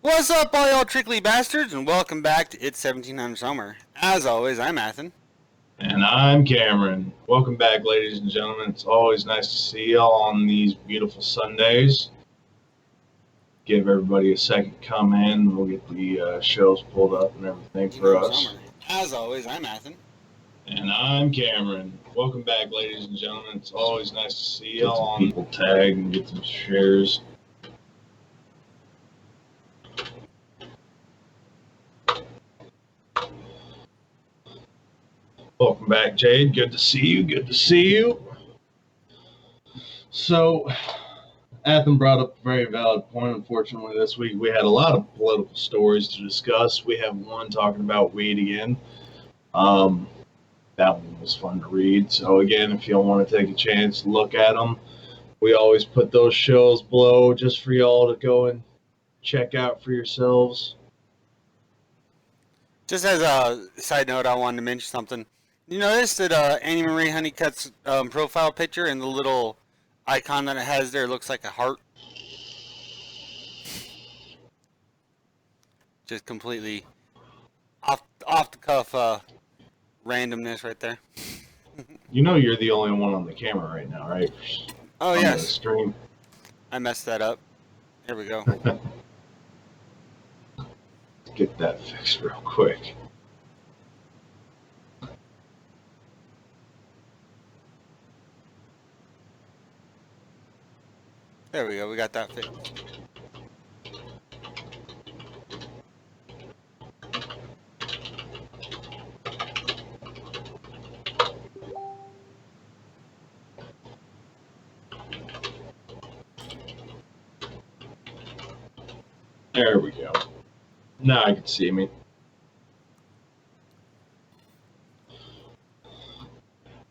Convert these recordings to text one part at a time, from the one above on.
What's up, all y'all trickly bastards, and welcome back to It's 1700 Summer. As always, I'm Athen. And I'm Cameron. Welcome back, ladies and gentlemen. It's always nice to see y'all on these beautiful Sundays. Give everybody a second to come in. We'll get the shows pulled up and everything for us. Summer. As always, I'm Athen. And I'm Cameron. Welcome back, ladies and gentlemen. It's always nice to see y'all on people tag and get some shares. Welcome back, Jade. Good to see you. Good to see you. So, Athen brought up a very valid point. Unfortunately, this week we had a lot of political stories to discuss. We have one talking about weed again. That one was fun to read. So, again, if y'all want to take a chance, look at them. We always put those shows below just for y'all to go and check out for yourselves. Just as a side note, I wanted to mention something. You notice that Annie Marie Honeycutt's profile picture and the little icon that it has there looks like a heart? Just completely off the cuff randomness right there. You know you're the only one on the camera right now, right? Oh, on yes. The stream. I messed that up. Here we go. Get that fixed real quick. There we go. We got that fixed. There we go. Now I can see me.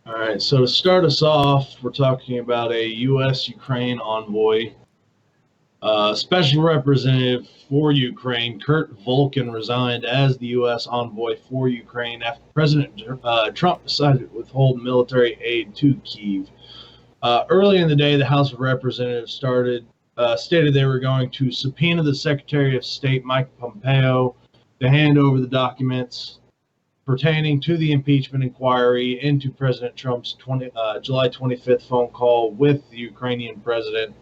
All right, so to start us off, we're talking about a U.S.-Ukraine envoy. Special Representative for Ukraine, Kurt Volkin, resigned as the U.S. envoy for Ukraine after President Trump decided to withhold military aid to Kyiv. Early in the day, the House of Representatives stated they were going to subpoena the Secretary of State, Mike Pompeo, to hand over the documents pertaining to the impeachment inquiry into President Trump's July 25th phone call with the Ukrainian president.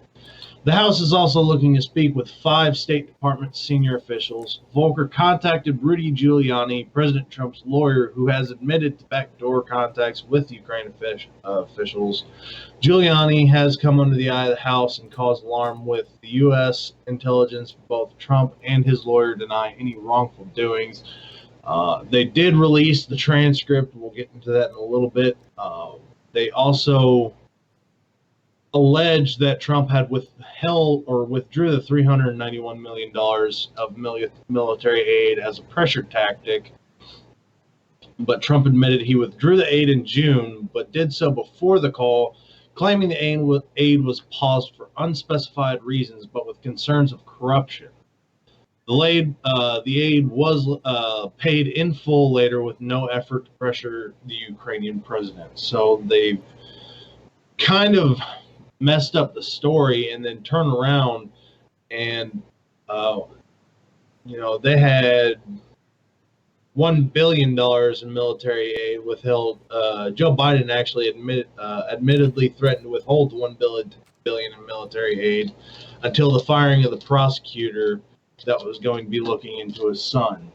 The House is also looking to speak with 5 State Department senior officials. Volker contacted Rudy Giuliani, President Trump's lawyer, who has admitted to backdoor contacts with Ukraine officials. Giuliani has come under the eye of the House and caused alarm with the U.S. intelligence. Both Trump and his lawyer deny any wrongful doings. They did release the transcript. We'll get into that in a little bit. They also alleged that Trump had withdrew the $391 million of military aid as a pressure tactic. But Trump admitted he withdrew the aid in June, but did so before the call, claiming the aid was paused for unspecified reasons, but with concerns of corruption. The aid was paid in full later with no effort to pressure the Ukrainian president. So they've kind of messed up the story and then turn around and, they had $1 billion in military aid withheld. Joe Biden actually admittedly threatened to withhold $1 billion in military aid until the firing of the prosecutor that was going to be looking into his son.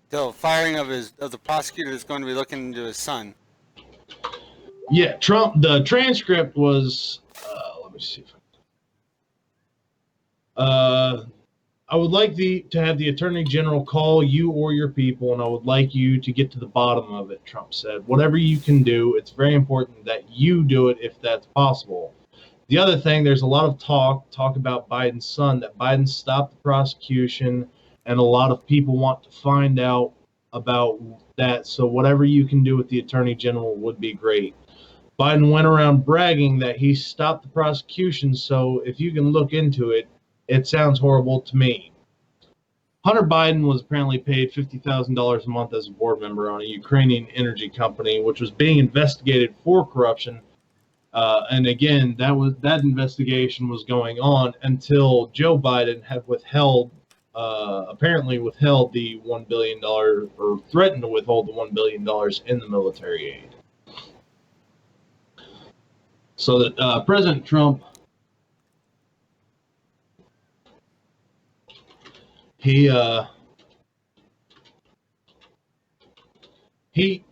The firing of the prosecutor that's going to be looking into his son. Yeah, Trump. The transcript was. Let me see if I would like to have the Attorney General call you or your people, and I would like you to get to the bottom of it, Trump said. Whatever you can do, it's very important that you do it if that's possible. The other thing, there's a lot of talk about Biden's son, that Biden stopped the prosecution, and a lot of people want to find out about that. So whatever you can do with the Attorney General would be great. Biden went around bragging that he stopped the prosecution, so if you can look into it, it sounds horrible to me. Hunter Biden was apparently paid $50,000 a month as a board member on a Ukrainian energy company, which was being investigated for corruption. And again, that investigation was going on until Joe Biden had apparently withheld the $1 billion or threatened to withhold the $1 billion in the military aid. So that President Trump, he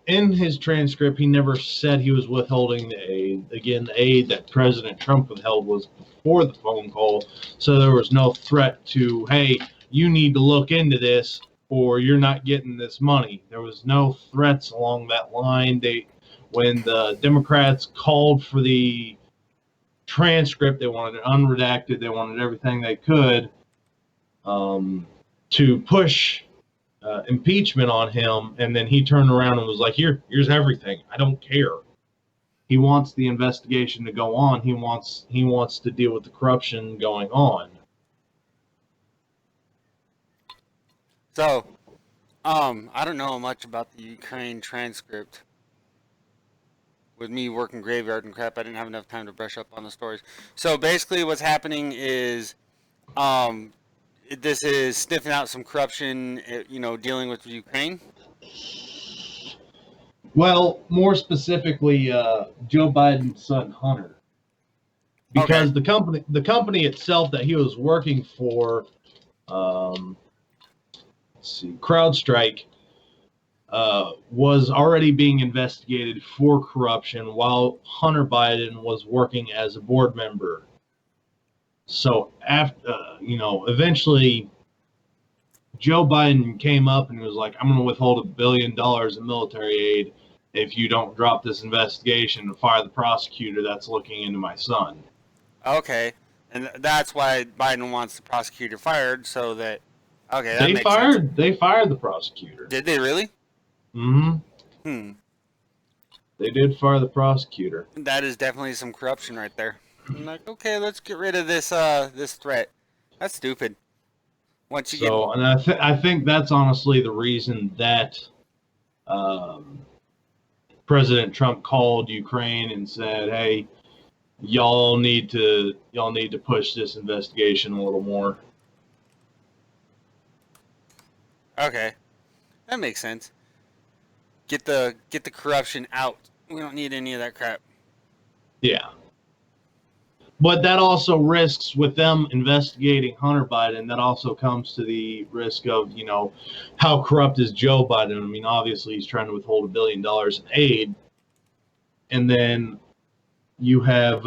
in his transcript, he never said he was withholding the aid. Again, the aid that President Trump withheld was before the phone call, so there was no threat to, hey, you need to look into this or you're not getting this money. There was no threats along that line. When the Democrats called for the transcript, they wanted it unredacted. They wanted everything they could to push impeachment on him, and then he turned around and was like, here's everything. I don't care. He wants the investigation to go on. He wants to deal with the corruption going on. So, I don't know much about the Ukraine transcript. With me working graveyard and crap, I didn't have enough time to brush up on the stories. So basically what's happening is this is sniffing out some corruption, dealing with Ukraine. Well, more specifically, Joe Biden's son Hunter, because the company itself that he was working for, CrowdStrike, was already being investigated for corruption while Hunter Biden was working as a board member. So after, eventually Joe Biden came up and was like, I'm going to withhold $1 billion in military aid if you don't drop this investigation and fire the prosecutor that's looking into my son. Okay. And that's why Biden wants the prosecutor fired, so that, okay, that they makes fired sense. They fired the prosecutor. Did they really? Mm-hmm. They did fire the prosecutor. That is definitely some corruption right there. I'm like, okay, let's get rid of this this threat. That's stupid. And I think that's honestly the reason that President Trump called Ukraine and said, "Hey, y'all need to push this investigation a little more." Okay, that makes sense. Get the corruption out. We don't need any of that crap. Yeah. But that also risks, with them investigating Hunter Biden, that also comes to the risk of, how corrupt is Joe Biden? I mean, obviously he's trying to withhold $1 billion in aid. And then you have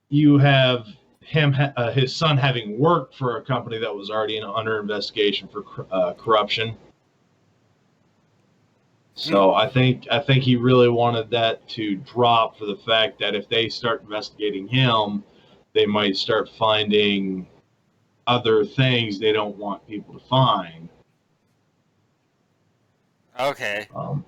his son having worked for a company that was already under investigation for corruption. So I think he really wanted that to drop for the fact that if they start investigating him, they might start finding other things they don't want people to find. Okay. Some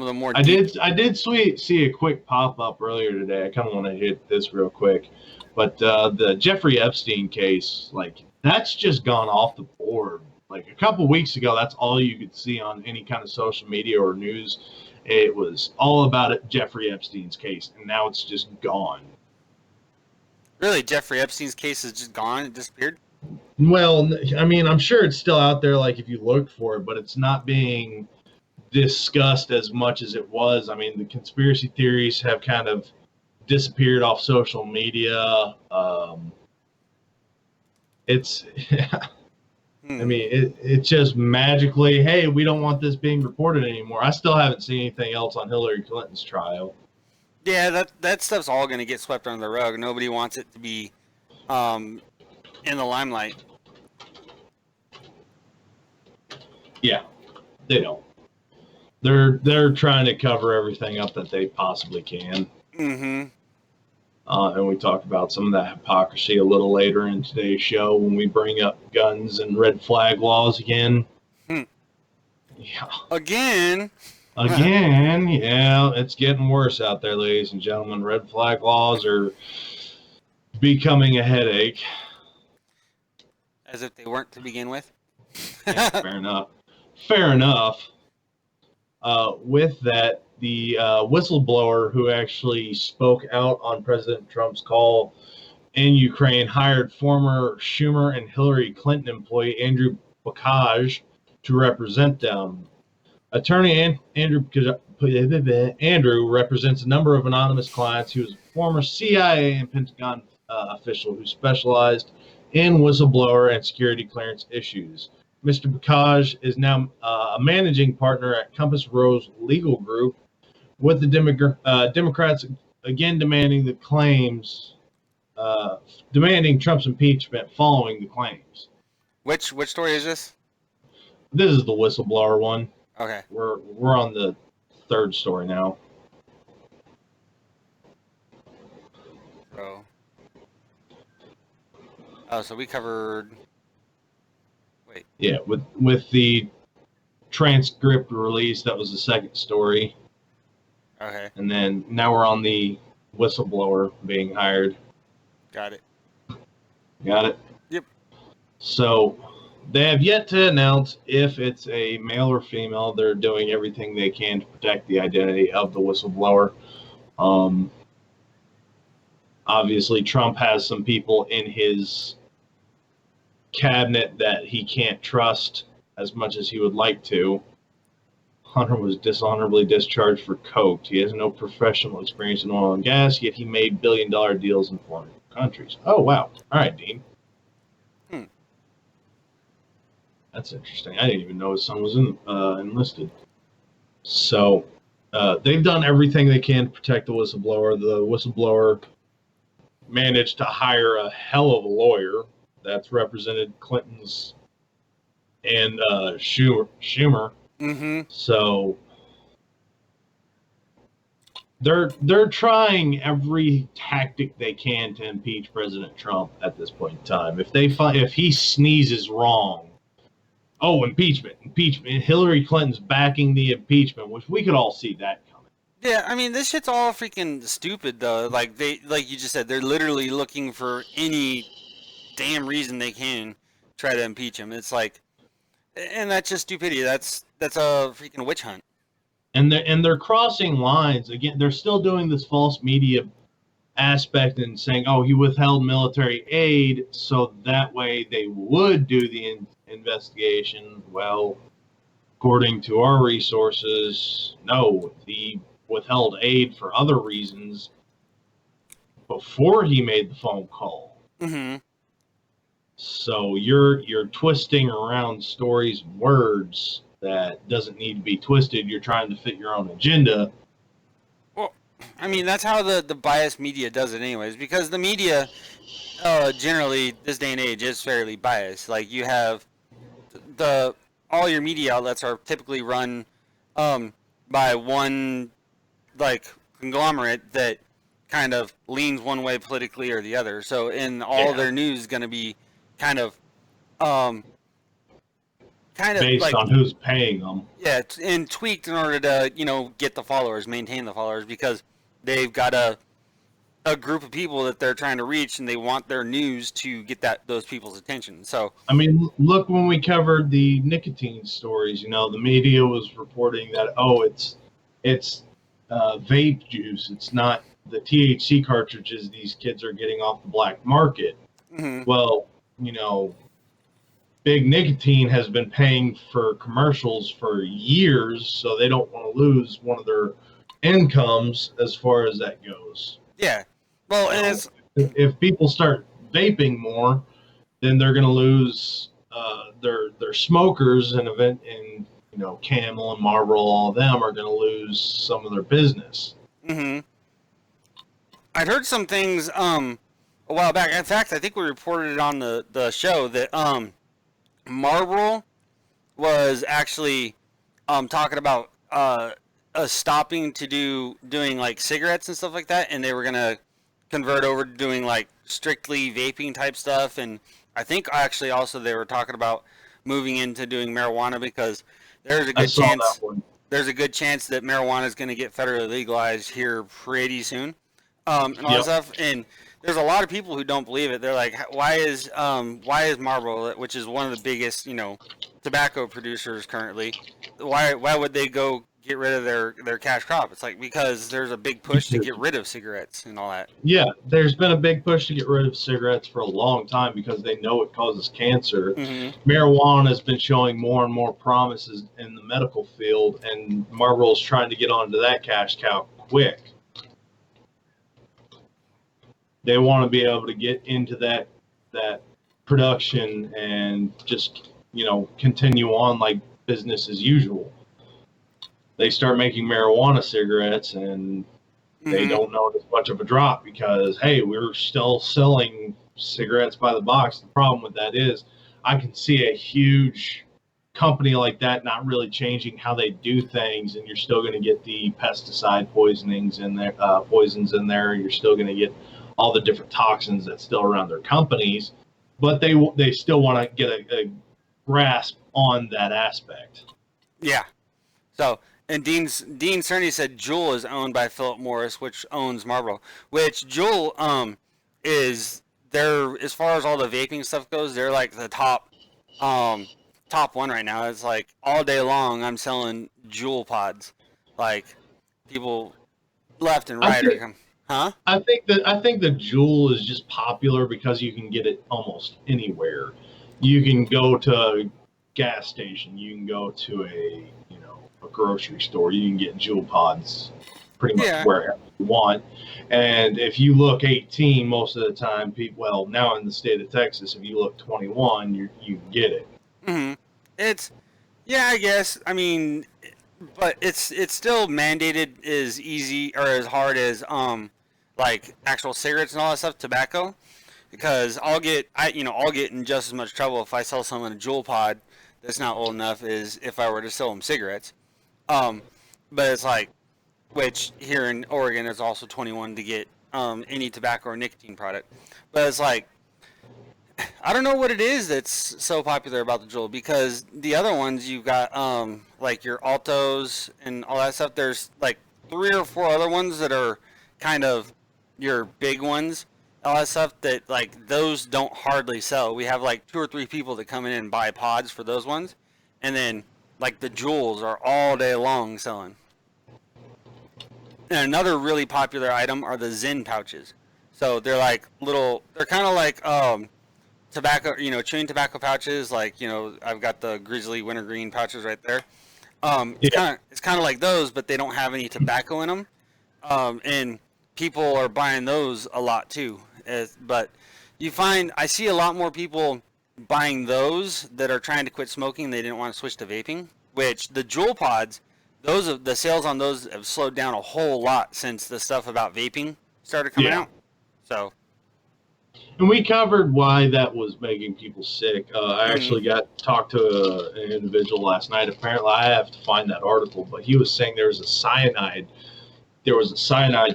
of the more. I did see a quick pop up earlier today. I kind of want to hit this real quick, but the Jeffrey Epstein case, that's just gone off the board. Like a couple weeks ago, that's all you could see on any kind of social media or news. It was all about Jeffrey Epstein's case, and now it's just gone. Really? Jeffrey Epstein's case is just gone? It disappeared? Well, I mean, I'm sure it's still out there, if you look for it, but it's not being discussed as much as it was. I mean, the conspiracy theories have kind of disappeared off social media. It's... I mean, it's just magically, hey, we don't want this being reported anymore. I still haven't seen anything else on Hillary Clinton's trial. Yeah, that stuff's all going to get swept under the rug. Nobody wants it to be in the limelight. Yeah, they don't. They're trying to cover everything up that they possibly can. Mm-hmm. And we talk about some of that hypocrisy a little later in today's show when we bring up guns and red flag laws again. Yeah. Again, yeah, it's getting worse out there, ladies and gentlemen. Red flag laws are becoming a headache. As if they weren't to begin with. Yeah, fair enough. With that, the whistleblower who actually spoke out on President Trump's call in Ukraine hired former Schumer and Hillary Clinton employee Andrew Bokaj to represent them. Attorney Andrew represents a number of anonymous clients. He was a former CIA and Pentagon official who specialized in whistleblower and security clearance issues. Mr. Bokaj is now a managing partner at Compass Rose Legal Group, with the Democrats again demanding Trump's impeachment following the claims. Which story is this? This is the whistleblower one. Okay. We're on the third story now. So we covered. Wait. Yeah, with the transcript release, that was the second story. Okay. And then now we're on the whistleblower being hired. Got it. Got it? Yep. So they have yet to announce if it's a male or female. They're doing everything they can to protect the identity of the whistleblower. Obviously, Trump has some people in his cabinet that he can't trust as much as he would like to. Hunter was dishonorably discharged for coke. He has no professional experience in oil and gas, yet he made billion-dollar deals in foreign countries. Oh, wow. All right, Dean. That's interesting. I didn't even know his son was enlisted. So they've done everything they can to protect the whistleblower. The whistleblower managed to hire a hell of a lawyer that's represented Clinton's and Schumer. Mm-hmm. So they're trying every tactic they can to impeach President Trump at this point in time. If he sneezes wrong, impeachment. Hillary Clinton's backing the impeachment, which we could all see that coming. Yeah, I mean, this shit's all freaking stupid, though. Like you just said, they're literally looking for any damn reason they can try to impeach him. It's like, and that's just stupidity. That's a freaking witch hunt. And they're crossing lines again. They're still doing this false media aspect and saying, he withheld military aid, so that way they would do the investigation. Well, according to our resources, no, he withheld aid for other reasons before he made the phone call. Mm-hmm. So you're twisting around stories, words that doesn't need to be twisted. You're trying to fit your own agenda. Well, I mean, that's how the biased media does it anyways, because the media generally, this day and age, is fairly biased. Like, you have all your media outlets are typically run by one, like, conglomerate that kind of leans one way politically or the other. So in all their news is going to be kind of based like, on who's paying them. Yeah, and tweaked in order to, get the followers, maintain the followers, because they've got a group of people that they're trying to reach, and they want their news to get those people's attention. So, I mean, look, when we covered the nicotine stories, the media was reporting that, it's vape juice. It's not the THC cartridges these kids are getting off the black market. Mm-hmm. Well, Big Nicotine has been paying for commercials for years, so they don't want to lose one of their incomes as far as that goes. Yeah. Well, and if people start vaping more, then they're going to lose their smokers, and Camel and Marlboro, all of them are going to lose some of their business. Mm-hmm. I'd heard some things a while back. In fact, I think we reported it on the show that Marlboro was actually talking about stopping to doing like cigarettes and stuff like that, and they were gonna convert over to doing like strictly vaping type stuff. And I think actually also they were talking about moving into doing marijuana, because there's a good chance that marijuana is going to get federally legalized here pretty soon, and all that stuff. And there's a lot of people who don't believe it. They're like, why is Marlboro, which is one of the biggest, tobacco producers currently, why would they go get rid of their cash crop. It's like because there's a big push to get rid of cigarettes and all that. Yeah, there's been a big push to get rid of cigarettes for a long time because they know it causes cancer. Mm-hmm. Marijuana has been showing more and more promises in the medical field, and Marlboro's trying to get onto that cash cow quick. They want to be able to get into that production and just, continue on like business as usual. They start making marijuana cigarettes and they don't notice much of a drop because, hey, we're still selling cigarettes by the box. The problem with that is I can see a huge company like that not really changing how they do things, and you're still going to get the pesticide poisons in there. You're still going to get all the different toxins that still around their companies, but they still want to get a grasp on that aspect. Yeah. So, and Dean Cerny said Juul is owned by Philip Morris, which owns Marlboro. Which Juul is they're, as far as all the vaping stuff goes, they're like the top one right now. It's like all day long I'm selling Juul pods, like people left and right are coming. Huh? I think the Juul is just popular because you can get it almost anywhere. You can go to a gas station, you can go to a grocery store, you can get Juul pods pretty much wherever you want. And if you look 18, most of the time, people, now in the state of Texas, if you look 21, you can get it. Mm-hmm. I guess. I mean, but it's still mandated as easy or as hard as like actual cigarettes and all that stuff, tobacco, because I'll get in just as much trouble if I sell someone a Juul pod that's not old enough as if I were to sell them cigarettes. But it's like, which here in Oregon is also 21 to get any tobacco or nicotine product. But it's like, I don't know what it is that's so popular about the Juul, because the other ones you've got like your Altos and all that stuff. There's like 3 or 4 other ones that are kind of your big ones, all that stuff that like those don't hardly sell. We have like 2 or 3 people that come in and buy pods for those ones, and then like the Juuls are all day long selling. And another really popular item are the Zyn pouches. So they're like they're kind of like tobacco, chewing tobacco pouches. Like, I've got the Grizzly Wintergreen pouches right there. It's kind of like those, but they don't have any tobacco in them. And people are buying those a lot too. But I see a lot more people buying those that are trying to quit smoking. They didn't want to switch to vaping, which the Juul pods, the sales on those have slowed down a whole lot since the stuff about vaping started coming out. So. And we covered why that was making people sick. I actually got to talk to an individual last night. Apparently, I have to find that article, but he was saying there was a cyanide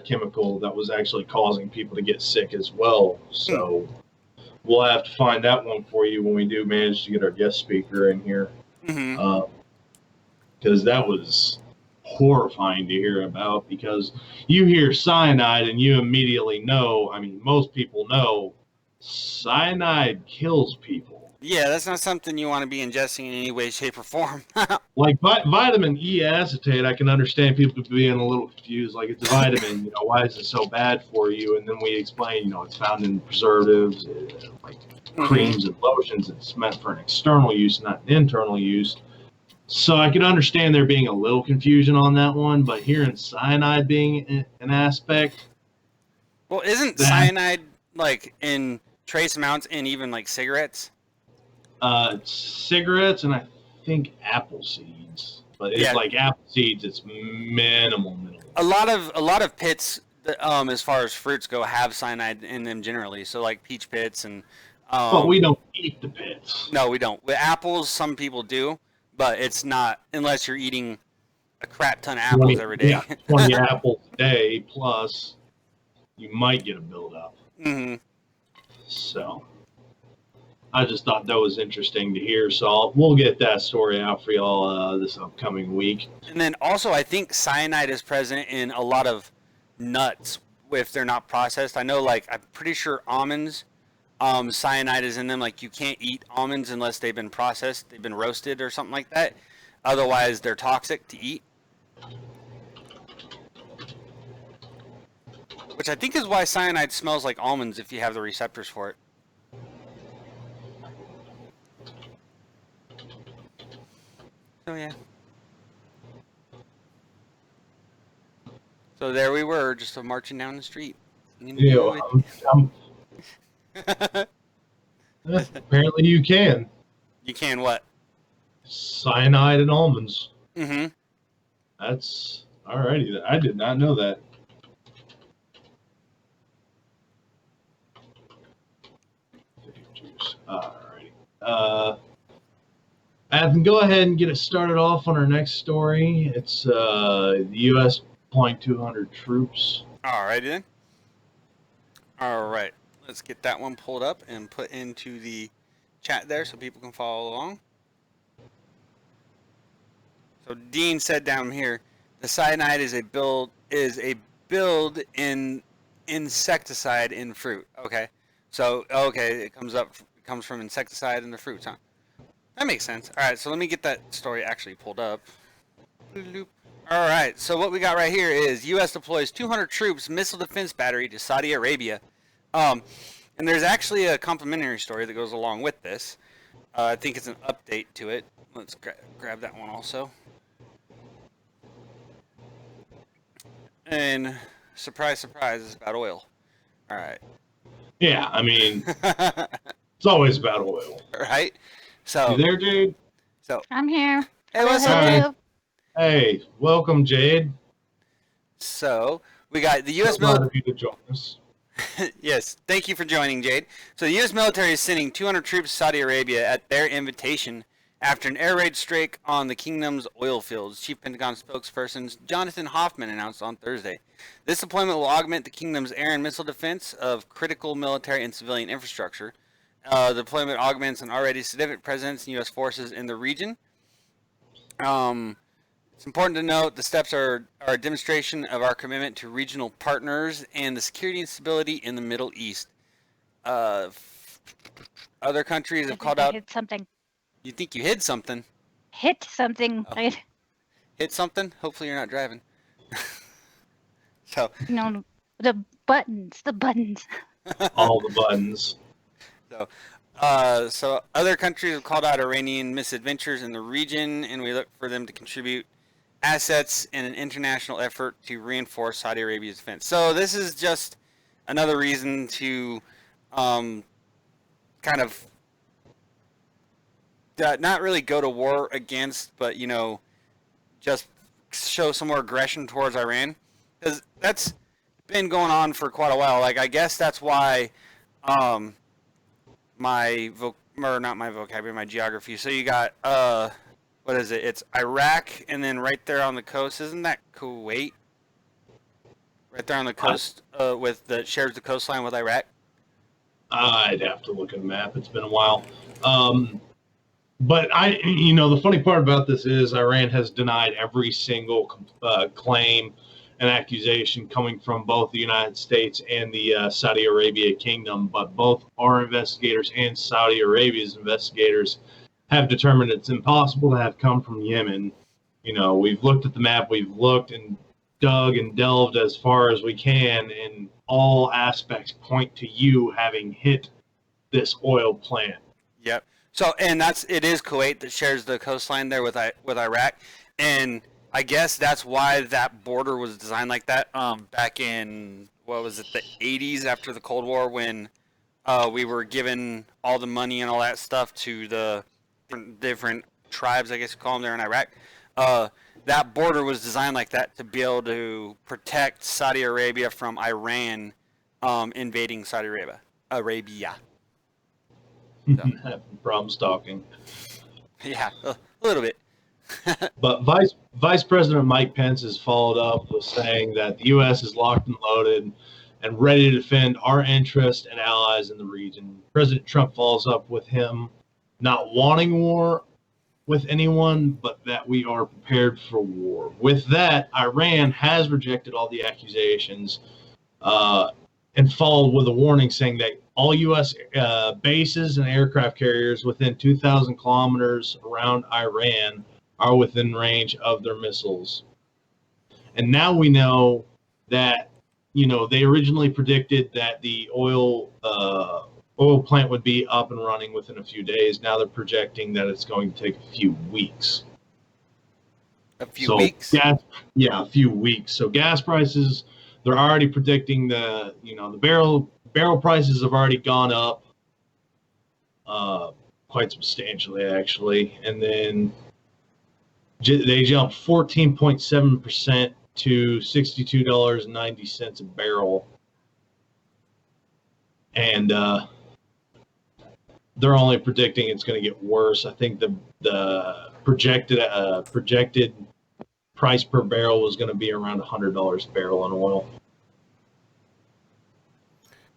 chemical that was actually causing people to get sick as well. So we'll have to find that one for you when we do manage to get our guest speaker in here. Because that was horrifying to hear about, because you hear cyanide and you immediately know, most people know cyanide kills people. Yeah, that's not something you want to be ingesting in any way, shape, or form. Like vitamin E acetate, I can understand people being a little confused. Like, it's a vitamin, why is it so bad for you? And then we explain, it's found in preservatives, like creams and lotions. It's meant for an external use, not an internal use. So I can understand there being a little confusion on that one, but hearing cyanide being an aspect. Well, isn't cyanide like in trace amounts in even like cigarettes? Cigarettes and I think apple seeds, but it's like apple seeds. It's minimal. A lot of pits, as far as fruits go, have cyanide in them generally. So like peach pits and. But we don't eat the pits. No, we don't. With apples, some people do, but it's not unless you're eating a crap ton of apples every day. 20 apples a day plus, you might get a buildup. So. I just thought that was interesting to hear, so we'll get that story out for y'all this upcoming week. And then also, I think cyanide is present in a lot of nuts if they're not processed. I know, I'm pretty sure almonds, cyanide is in them. Like, you can't eat almonds unless they've been processed, they've been roasted or something like that. Otherwise, they're toxic to eat. Which I think is why cyanide smells like almonds if you have the receptors for it. So yeah. So there we were, just marching down the street. Yeah, apparently you can. You can what? Cyanide and almonds. Mm-hmm. That's alrighty. I did not know that. Alrighty. Adam, go ahead and get it started off on our next story. It's the U.S. deploying 200 troops. Alrighty then. Alright. Let's get that one pulled up and put into the chat there so people can follow along. So Dean said down here, the cyanide is a build in insecticide in fruit. Okay. So it comes from insecticide in the fruits, huh? That makes sense. Alright, so let me get that story actually pulled up. Alright, so what we got right here is US deploys 200 troops missile defense battery to Saudi Arabia. And there's actually a complimentary story that goes along with this. I think it's an update to it. Let's grab that one also. And surprise, surprise, it's about oil. Alright. Yeah, I mean, it's always about oil. Right? So, you there, Jade? So I'm here. Hey, what's up, Jade? Hello. Hey, welcome, Jade. So we got the U.S. So glad military. of you to join us. Yes, thank you for joining, Jade. So the U.S. military is sending 200 troops to Saudi Arabia at their invitation after an air raid strike on the kingdom's oil fields. Chief Pentagon spokesperson Jonathan Hoffman announced on Thursday. This deployment will augment the kingdom's air and missile defense of critical military and civilian infrastructure. The deployment augments an already significant presence in U.S. forces in the region. It's important to note the steps are a demonstration of our commitment to regional partners and the security and stability in the Middle East. Other countries have called out. Hit something. You think you hid something? Hit something. Oh. Hit something? Hopefully you're not driving. So. No, the buttons. The buttons. All the buttons. So other countries have called out Iranian misadventures in the region, and we look for them to contribute assets in an international effort to reinforce Saudi Arabia's defense. So this is just another reason to kind of not really go to war against, but, you know, just show some more aggression towards Iran. Because that's been going on for quite a while. Like, I guess that's why my geography. So you got what is it? It's Iraq, and then right there on the coast, isn't that Kuwait? Right there on the coast, shares the coastline with Iraq. I'd have to look at a map. It's been a while. But the funny part about this is Iran has denied every single claim and accusation coming from both the United States and the Saudi Arabia kingdom. But both our investigators and Saudi Arabia's investigators have determined it's impossible to have come from Yemen. You know, we've looked at the map, we've looked and dug and delved as far as we can, and all aspects point to you having hit this oil plant. Yep. So, and it is Kuwait that shares the coastline there with Iraq, and I guess that's why that border was designed like that. Back in what was it, the 80s after the Cold War, when we were given all the money and all that stuff to the different tribes, I guess you call them, there in Iraq. That border was designed like that to be able to protect Saudi Arabia from Iran invading Saudi Arabia. So. Problem stalking. Yeah, a little bit. But Vice President Mike Pence has followed up with saying that the U.S. is locked and loaded and ready to defend our interests and allies in the region. President Trump follows up with him not wanting war with anyone, but that we are prepared for war. With that, Iran has rejected all the accusations and followed with a warning saying that all U.S. Bases and aircraft carriers within 2,000 kilometers around Iran are within range of their missiles. And now we know that, they originally predicted that the oil plant would be up and running within a few days. Now they're projecting that it's going to take a few weeks. A few weeks? A few weeks. So gas prices, they're already predicting the barrel prices have already gone up quite substantially, actually. And then they jumped 14.7% to $62.90 a barrel. And they're only predicting it's going to get worse. I think the projected price per barrel was going to be around $100 a barrel on oil.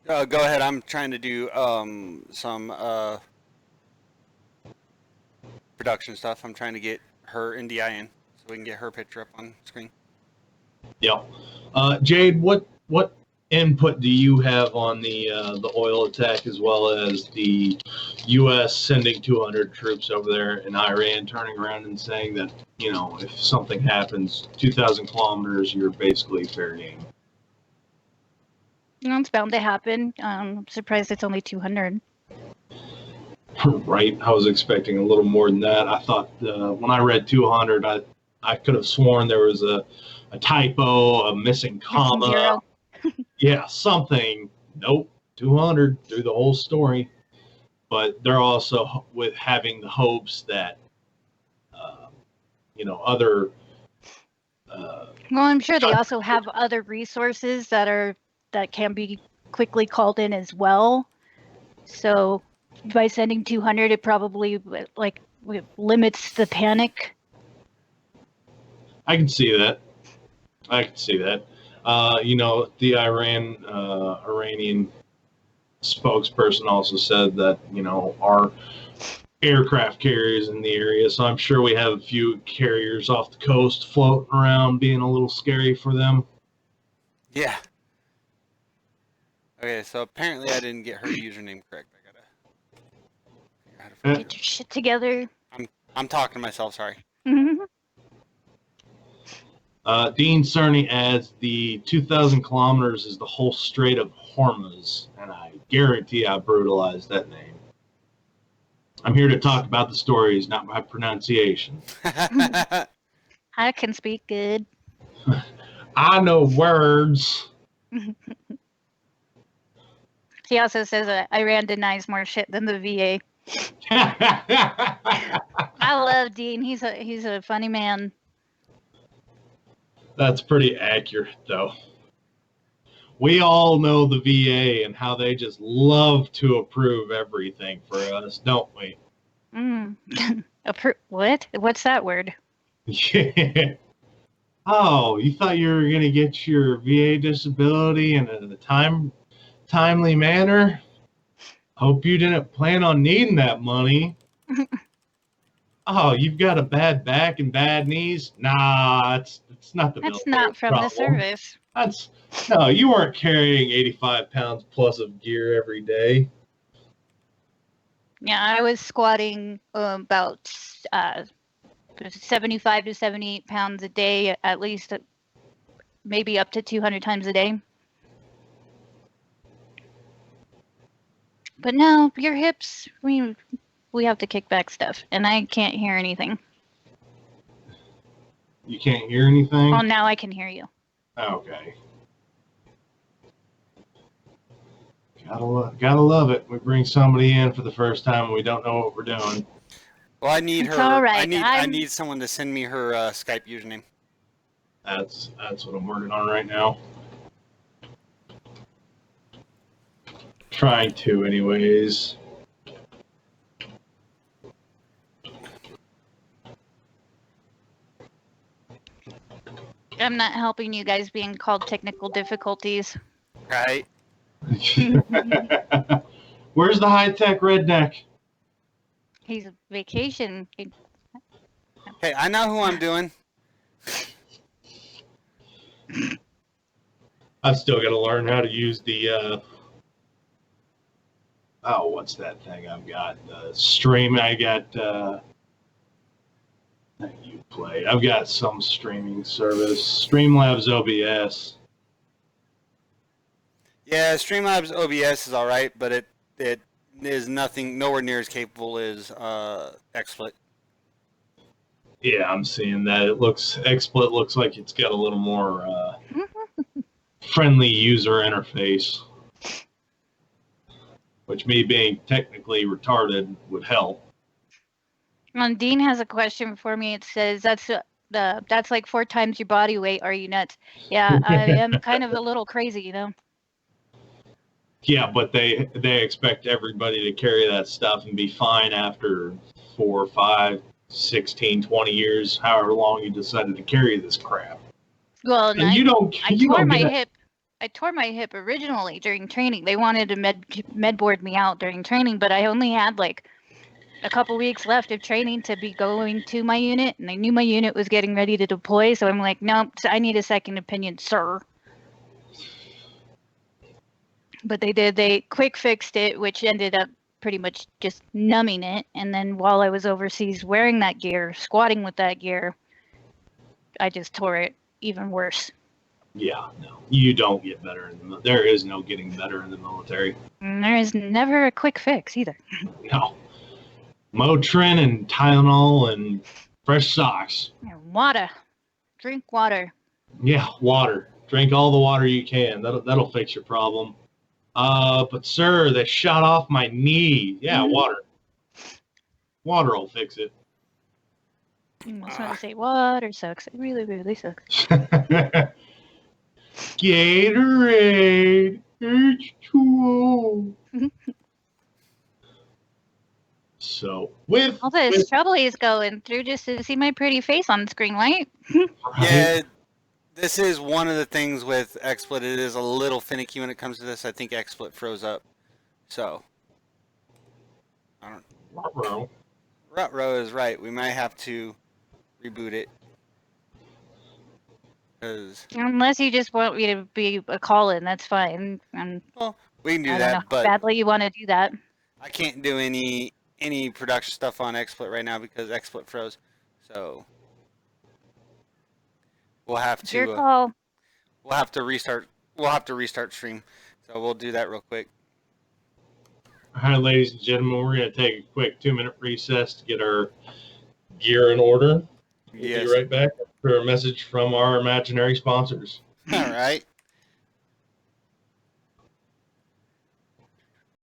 Go ahead. I'm trying to do some production stuff. I'm trying to get her NDI in so we can get her picture up on screen. Yeah. Jade, what input do you have on the oil attack, as well as the U.S. sending 200 troops over there and Iran turning around and saying that, if something happens 2,000 kilometers, you're basically fair game? It's bound to happen. I'm surprised it's only 200. Right. I was expecting a little more than that. I thought when I read 200, I could have sworn there was a typo, a missing comma. Zero. Yeah, something. Nope, 200 through the whole story. But they're also with having the hopes that, other. Well, I'm sure they also have other resources that can be quickly called in as well. So by sending 200, it probably limits the panic. I can see that. The Iranian spokesperson also said that, our aircraft carriers in the area. So I'm sure we have a few carriers off the coast floating around, being a little scary for them. Yeah. Okay, so apparently I didn't get her username correct. I gotta figure out how to Get your shit together. I'm talking to myself, sorry. Dean Cerny adds the 2,000 kilometers is the whole Strait of Hormuz, and I guarantee I brutalized that name. I'm here to talk about the stories, not my pronunciation. I can speak good. I know words. He also says that Iran denies more shit than the VA. I love Dean. He's a funny man. That's pretty accurate, though. We all know the VA and how they just love to approve everything for us, don't we? What? What's that word? Yeah. Oh, you thought you were going to get your VA disability in a timely manner? Hope you didn't plan on needing that money. Oh, you've got a bad back and bad knees? Nah, it's not the That's not from problem. the service. No, you weren't carrying 85 pounds plus of gear every day. Yeah, I was squatting about 75 to 78 pounds a day, at least maybe up to 200 times a day. But no, your hips, we have to kick back stuff, and I can't hear anything. You can't hear anything? Oh, now I can hear you. Okay. Gotta love it. We bring somebody in for the first time and we don't know what we're doing. Well, I need It's her. all right. I need someone to send me her Skype username. That's what I'm working on right now. Trying to, anyways. I'm not helping you guys being called technical difficulties. Right? Where's the high-tech redneck? He's a vacation. Hey, I know who I'm doing. I've still got to learn how to use the what's that thing I've got? Stream. I got not play. I've got some streaming service, Streamlabs OBS. Yeah, Streamlabs OBS is all right, but it is nowhere near as capable as XSplit. Yeah, I'm seeing that. XSplit looks like it's got a little more friendly user interface, which me being technically retarded would help. Dean has a question for me. It says that's like 4 times your body weight. Are you nuts? Yeah, I am kind of a little crazy, you know. Yeah, but they expect everybody to carry that stuff and be fine after 4, 5, 16, 20 years, however long you decided to carry this crap. Well, and I tore my hip originally during training. They wanted to med board me out during training, but I only had like a couple weeks left of training to be going to my unit, and I knew my unit was getting ready to deploy, so I'm like, nope, I need a second opinion, sir. But they quick fixed it, which ended up pretty much just numbing it. And then while I was overseas wearing that gear, squatting with that gear, I just tore it even worse. Yeah, no, you don't get better there is no getting better in the military. And there is never a quick fix either. No. Motrin and Tylenol and fresh socks. Water. Drink water. Yeah, water. Drink all the water you can. That'll fix your problem. But sir, they shot off my knee. Yeah, water. Water will fix it. I was trying to say water sucks. It really, really sucks. Gatorade. H2O. So with all this trouble he's going through just to see my pretty face on the screen, right? Yeah. This is one of the things with XSplit. It is a little finicky when it comes to this. I think XSplit froze up. So, I don't know. Ruh-roh is right. We might have to reboot it. Unless you just want me to be a call-in, that's fine. Well, we can do I that, don't know but how badly you want to do that. I can't do any production stuff on XSplit right now because XSplit froze. So we'll have to Your call. We'll have to restart stream. So we'll do that real quick. All right, ladies and gentlemen, we're going to take a quick 2-minute recess to get our gear in order. We'll be right back for a message from our imaginary sponsors. All right.